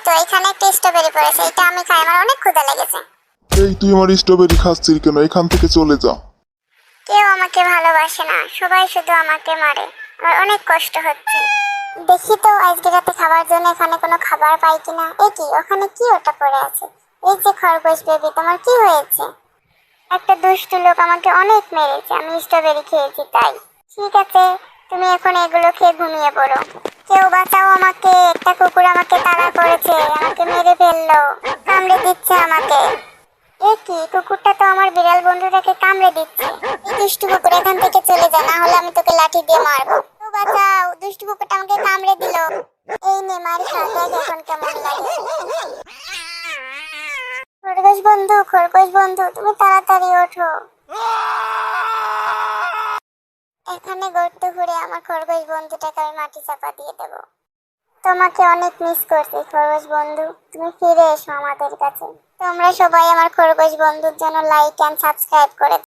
তো এখানে একটা স্ট্রবেরি পড়েছে, এটা আমি খাই, আমার অনেক ক্ষুধা লেগেছে। এই তুই আমার স্ট্রবেরি খাচ্ছিস কেন? এখান থেকে চলে যা। কেউ আমাকে ভালোবাসে না, সবাই শুধু আমাকে মারে, আমার অনেক কষ্ট হচ্ছে। দেখি তো আজকে রাতে খাবার জন্য এখানে কোনো খাবার পাই কিনা। এ কি, ওখানে কি ওটা পড়ে আছে? এই যে খরগোশ বেবি, তোমার কি হয়েছে? একটা দুষ্টু লোক আমাকে অনেক মেরেছে, আমি স্ট্রবেরি খেয়েছি তাই। ঠিক আছে, তুমি এখন এগুলো খেয়ে ঘুমিয়ে পড়ো। কেউ বাঁচাও আমাকে, একটা কুকুর আমাকে তাড়া করেছে, আমাকে মেরে ফেললো, কামড়ে দিচ্ছে আমাকে। এ কি, কুকুরটা তো আমার বিড়াল বন্ধুটাকে কামড়ে দিচ্ছে। এই দুষ্টু কুকুর, এখান থেকে চলে যা, না হলে আমি তোকে লাঠি দিয়ে মারবো। কেউ বাঁচাও, দুষ্টু কুকুরটা আমাকে কামড়ে দিল। এই নে মার খা, দেখ এখন কেমন লাগে। খরগোশ বন্ধু, খরগোশ বন্ধু, তুমি তাড়াতাড়ি ওঠো। এখানে গর্ত ঘুরে আমার খরগোশ বন্ধুটাকে আমি মাটি চাপা দিয়ে দেবো। তোমাকে অনেক মিস করছি খরগোশ বন্ধু, তুমি ফিরে এসো আমাদের কাছে। তোমরা সবাই আমার খরগোশ বন্ধুর জন্য লাইক এন্ড সাবস্ক্রাইব করে